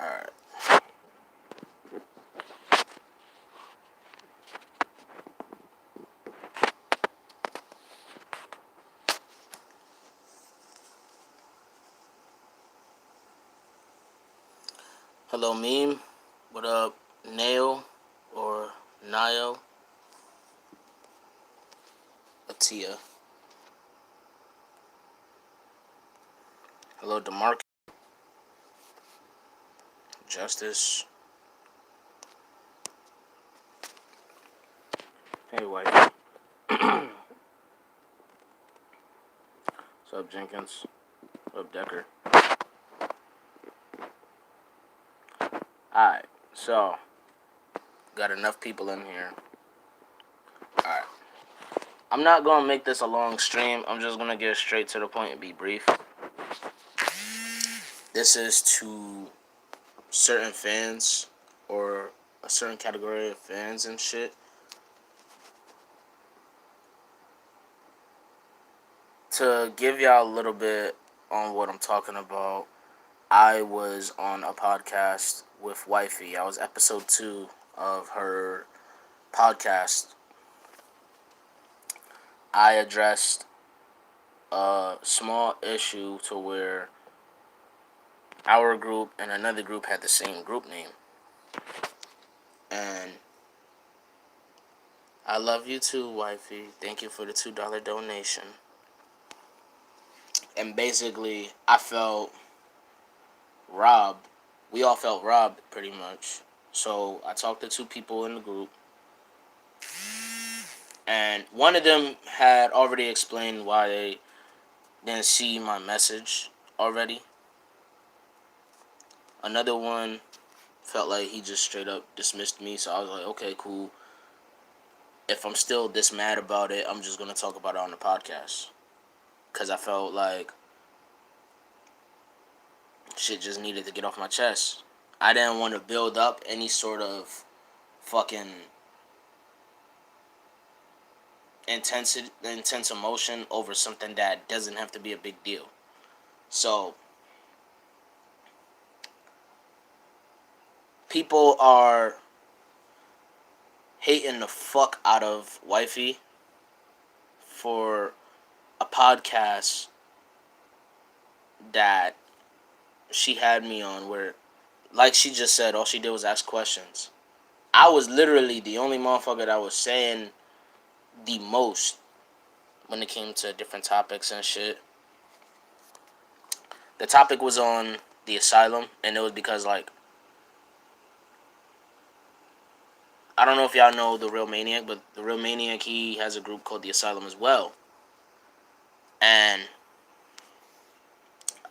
Alright. Hello, meme. What up, Nail or Nile? Atia. Hello, DeMarcus. Justice. Hey, wife. What's up, Jenkins? What up, Decker? Alright, so got enough people in here. Alright. I'm not gonna make this a long stream. I'm just gonna get straight to the point and be brief. This is to certain fans or a certain category of fans and shit. To give y'all a little bit on what I'm talking about, I was on a podcast with Wifey. I was episode 2 of her podcast. I addressed a small issue to where our group and another group had the same group name. And I love you too, Wifey. Thank you for the $2 donation. And basically, I felt robbed. We all felt robbed, pretty much. So I talked to 2 people in the group. And one of them had already explained why they didn't see my message already. Another one felt like he just straight up dismissed me. So I was like, okay, cool. If I'm still this mad about it, I'm just going to talk about it on the podcast. Because I felt like shit just needed to get off my chest. I didn't want to build up any sort of fucking intense emotion over something that doesn't have to be a big deal. So people are hating the fuck out of Wifey for a podcast that she had me on where, like she just said, all she did was ask questions. I was literally the only motherfucker that was saying the most when it came to different topics and shit. The topic was on the asylum, and it was because, like, I don't know if y'all know The Real Maniac, but The Real Maniac, he has a group called The Asylum as well. And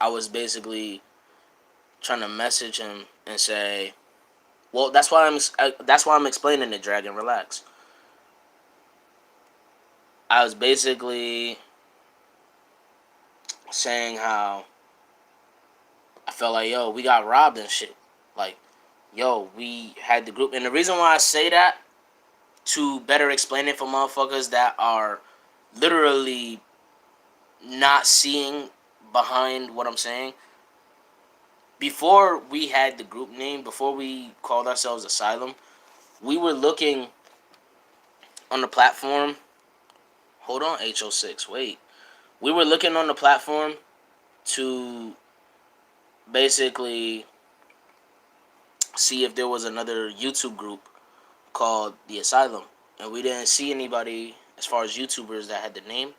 I was basically trying to message him and say, well, that's why I'm explaining it, Dragon. Relax. I was basically saying how I felt like, yo, we got robbed and shit. Like, yo, we had the group. And the reason why I say that, to better explain it for motherfuckers that are literally not seeing behind what I'm saying. Before we had the group name, before we called ourselves Asylum, we were looking on the platform. Hold on, HO6, wait. We were looking on the platform to basically see if there was another YouTube group called The Asylum. And we didn't see anybody as far as YouTubers that had the name.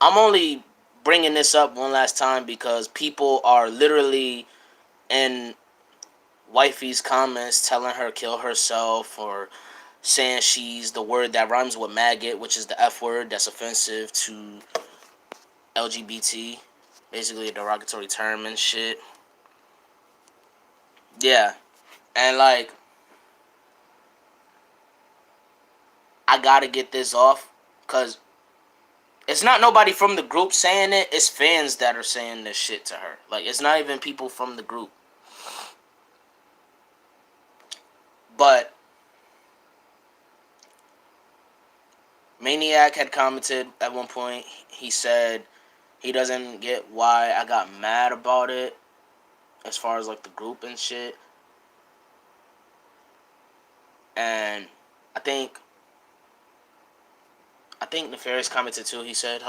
I'm only bringing this up one last time because people are literally in Wifey's comments telling her kill herself or saying she's the word that rhymes with maggot, which is the F word that's offensive to LGBT. Basically a derogatory term and shit. Yeah. And like, I gotta get this off because it's not nobody from the group saying it. It's fans that are saying this shit to her. Like, it's not even people from the group. But Maniac had commented at one point. He said he doesn't get why I got mad about it. as far as like the group and shit. And I think Nefarious commented too. He said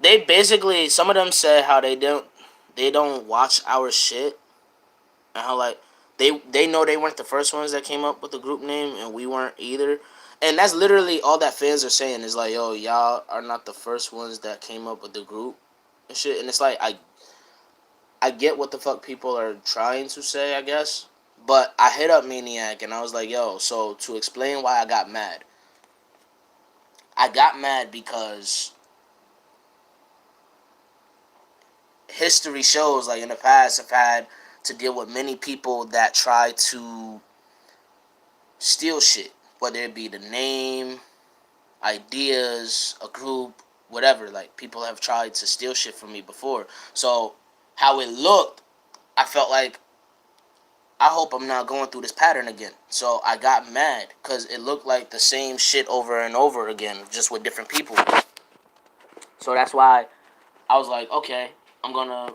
they basically, some of them said how they don't watch our shit, and how like they know they weren't the first ones that came up with the group name, and we weren't either. And that's literally all that fans are saying is like, yo, y'all are not the first ones that came up with the group and shit. And it's like I get what the fuck people are trying to say, I guess. But I hit up Maniac and I was like, yo, so to explain why I got mad because history shows, like in the past, I've had to deal with many people that try to steal shit, whether it be the name, ideas, a group, whatever. Like people have tried to steal shit from me before. So how it looked, I felt like I hope I'm not going through this pattern again. So I got mad because it looked like the same shit over and over again, just with different people. So that's why I was like, okay, I'm gonna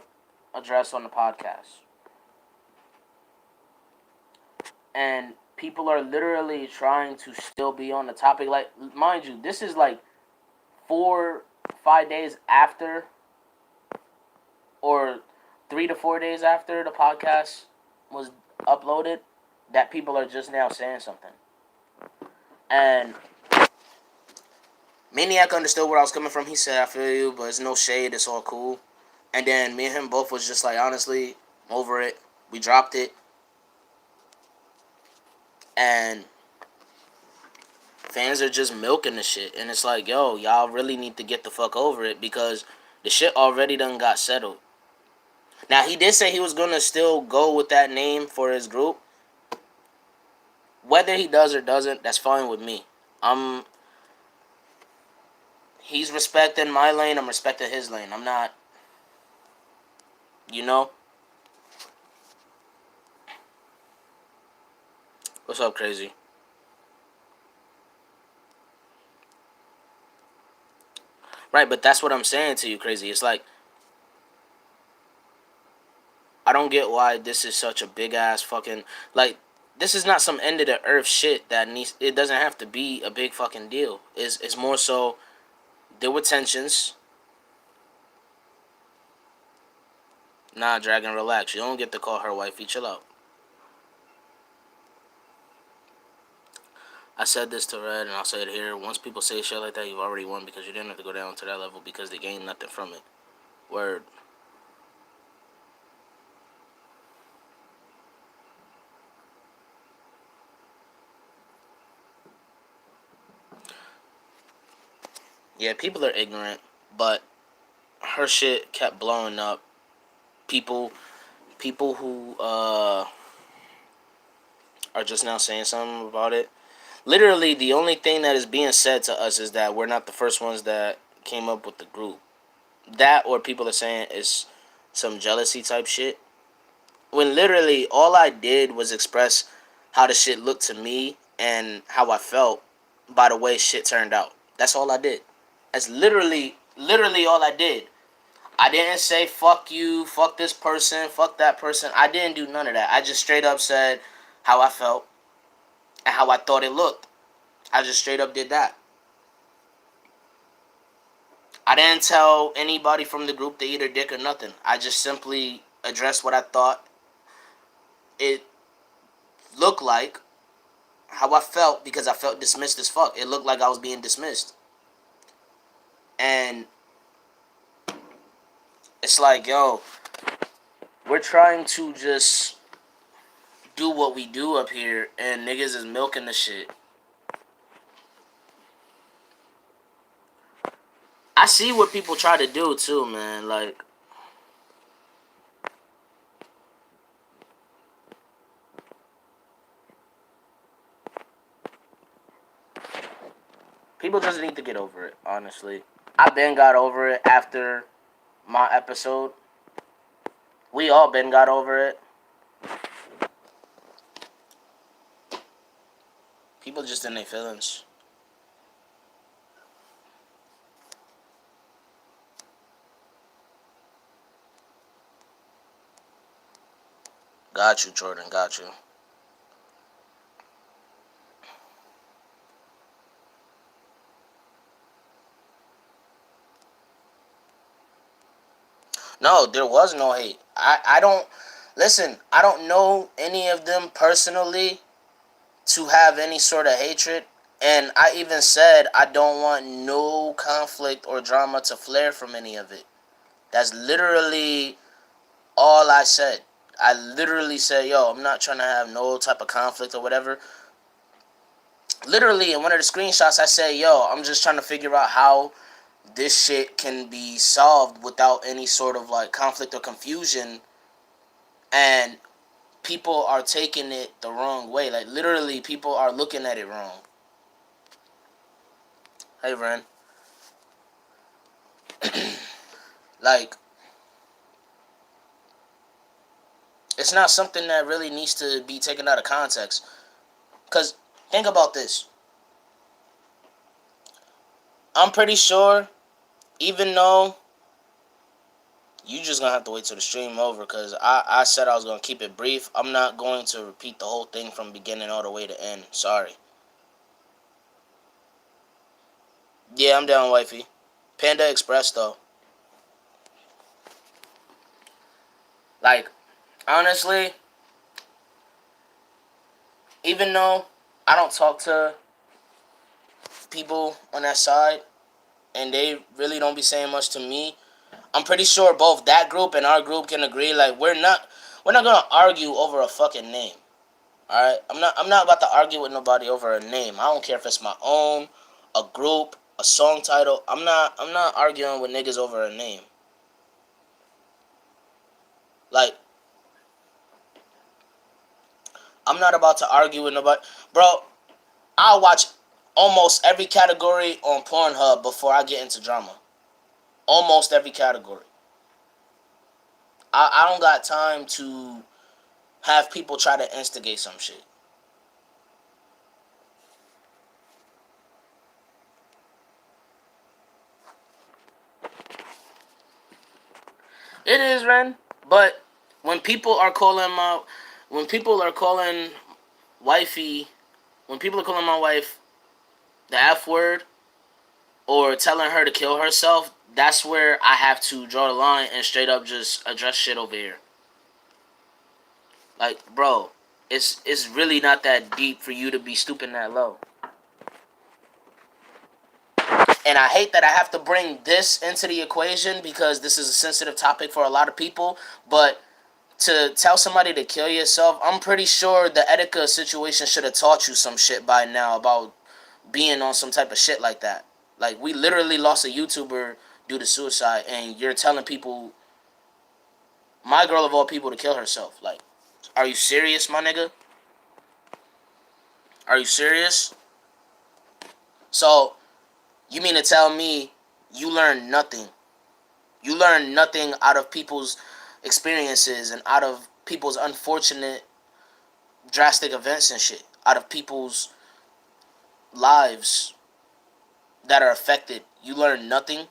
address on the podcast. And people are literally trying to still be on the topic. Like, mind you, this is like 4-5 days after, or 3 to 4 days after the podcast was uploaded, that people are just now saying something. And Maniac understood where I was coming from. He said, I feel you, but it's no shade. It's all cool. And then me and him both was just like, honestly, I'm over it. We dropped it. And fans are just milking the shit. And it's like, yo, y'all really need to get the fuck over it because the shit already done got settled. Now, he did say he was going to still go with that name for his group. Whether he does or doesn't, that's fine with me. He's respecting my lane. I'm respecting his lane. I'm not, you know? What's up, Crazy? Right, but that's what I'm saying to you, Crazy. It's like, I don't get why this is such a big ass fucking, like, this is not some end of the earth shit that needs, it doesn't have to be a big fucking deal. It's more so there were tensions. Nah, Dragon, relax. You don't get to call her wifey. Chill out. I said this to Red, and I'll say it here. Once people say shit like that, you've already won because you didn't have to go down to that level because they gained nothing from it. Word. Yeah, people are ignorant, but her shit kept blowing up. People who are just now saying something about it. Literally, the only thing that is being said to us is that we're not the first ones that came up with the group. That, or people are saying is some jealousy type shit. When literally all I did was express how the shit looked to me and how I felt by the way shit turned out. That's all I did. That's literally all I did. I didn't say fuck you, fuck this person, fuck that person. I didn't do none of that. I just straight up said how I felt and how I thought it looked. I just straight up did that. I didn't tell anybody from the group to eat their dick or nothing. I just simply addressed what I thought it looked like, how I felt, because I felt dismissed as fuck. It looked like I was being dismissed. And it's like, yo, we're trying to just do what we do up here, and niggas is milking the shit. I see what people try to do too, man. Like, people just need to get over it, honestly. I been got over it after my episode. We all been got over it. People just in their feelings. Got you, Jordan. Got you. No, there was no hate. I don't listen. I don't know any of them personally to have any sort of hatred. And I even said I don't want no conflict or drama to flare from any of it. That's literally all I said. I literally said, yo, I'm not trying to have no type of conflict or whatever. Literally, in one of the screenshots, I said, yo, I'm just trying to figure out how this shit can be solved without any sort of like conflict or confusion. And people are taking it the wrong way. Like, literally, people are looking at it wrong. Hey, Ren. Like, it's not something that really needs to be taken out of context. Because, think about this. I'm pretty sure, even though you just gonna have to wait till the stream over, because I said I was gonna keep it brief. I'm not going to repeat the whole thing from beginning all the way to end. Sorry. Yeah, I'm down, wifey. Panda Express, though. Like, honestly, even though I don't talk to people on that side, and they really don't be saying much to me, I'm pretty sure both that group and our group can agree. Like, we're not gonna argue over a fucking name. All right, I'm not about to argue with nobody over a name. I don't care if it's my own, a group, a song title. I'm not arguing with niggas over a name. Like, I'm not about to argue with nobody, bro. I'll watch almost every category on Pornhub before I get into drama. Almost every category. I don't got time to have people try to instigate some shit. It is, Ren. But when people are calling my, when people are calling wifey, when people are calling my wife the F word or telling her to kill herself, that's where I have to draw the line and straight up just address shit over here. Like, bro, it's really not that deep for you to be stooping that low. And I hate that I have to bring this into the equation because this is a sensitive topic for a lot of people. But to tell somebody to kill yourself, I'm pretty sure the Etika situation should have taught you some shit by now about being on some type of shit like that. Like, we literally lost a YouTuber due to suicide, and you're telling people, my girl of all people, to kill herself. Like, are you serious, my nigga? Are you serious? So, you mean to tell me you learned nothing? You learn nothing out of people's experiences and out of people's unfortunate, drastic events and shit. Out of people's lives that are affected. You learn nothing.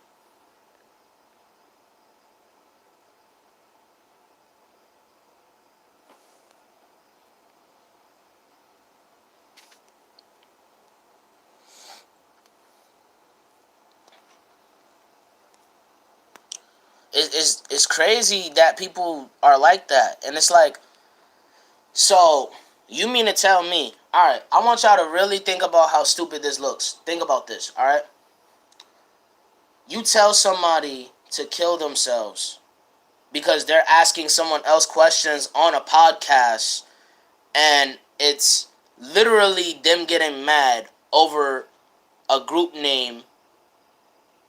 It's crazy that people are like that. And it's like, so you mean to tell me, alright, I want y'all to really think about how stupid this looks. Think about this, alright? You tell somebody to kill themselves because they're asking someone else questions on a podcast, and it's literally them getting mad over a group name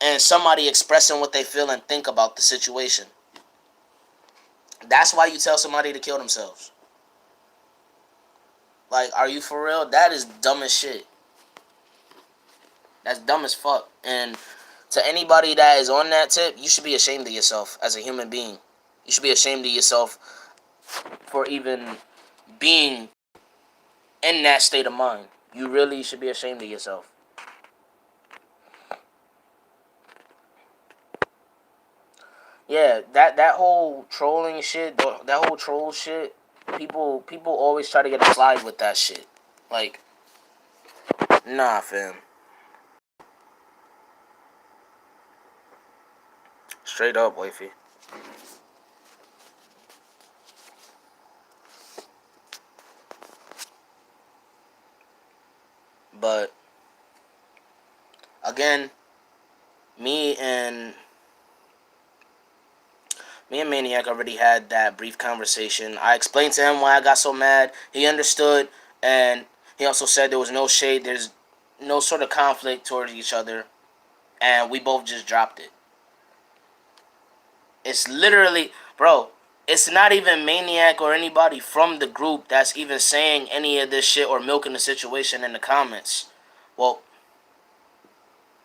and somebody expressing what they feel and think about the situation. That's why you tell somebody to kill themselves. Like, are you for real? That is dumb as shit. That's dumb as fuck. And to anybody that is on that tip, you should be ashamed of yourself as a human being. You should be ashamed of yourself for even being in that state of mind. You really should be ashamed of yourself. Yeah, that whole trolling shit, that whole troll shit, People always try to get a slide with that shit. Like, nah, fam. Straight up, wifey. But again, me and me and Maniac already had that brief conversation. I explained to him why I got so mad. He understood, and he also said there was no shade. There's no sort of conflict towards each other, and we both just dropped it. It's literally, bro. It's not even Maniac or anybody from the group that's even saying any of this shit or milking the situation in the comments. Well,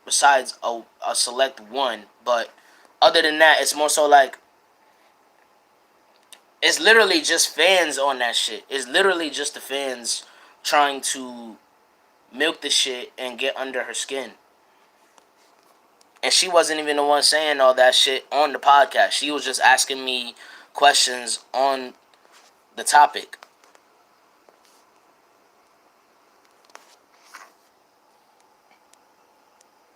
besides a select one, but other than that, it's more so like it's literally just fans on that shit. It's literally just the fans trying to milk the shit and get under her skin. And she wasn't even the one saying all that shit on the podcast. She was just asking me questions on the topic.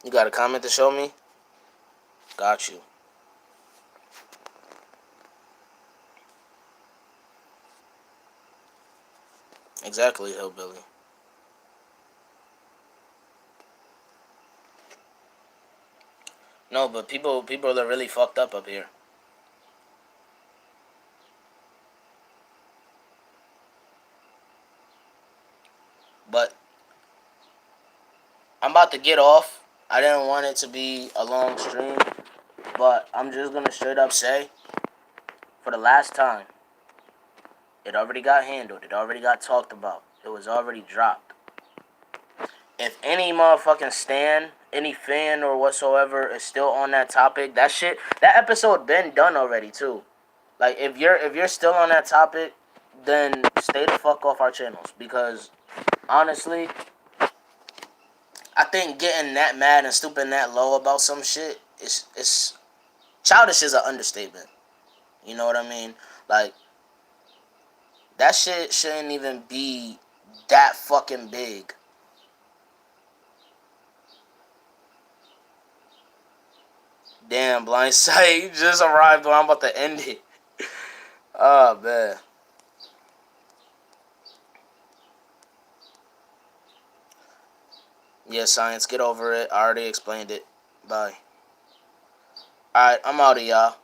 You got a comment to show me? Got you. Exactly, hillbilly. No, but people are really fucked up here. But I'm about to get off. I didn't want it to be a long stream, but I'm just gonna straight up say, for the last time, it already got handled. It already got talked about. It was already dropped. If any motherfucking stan, any fan or whatsoever is still on that topic, that episode been done already too. Like if you're still on that topic, then stay the fuck off our channels because honestly, I think getting that mad and stooping that low about some shit is childish is an understatement. You know what I mean? Like that shit shouldn't even be that fucking big. Damn, blind sight just arrived when I'm about to end it. Oh man. Yeah, science, get over it. I already explained it. Bye. Alright, I'm out of y'all.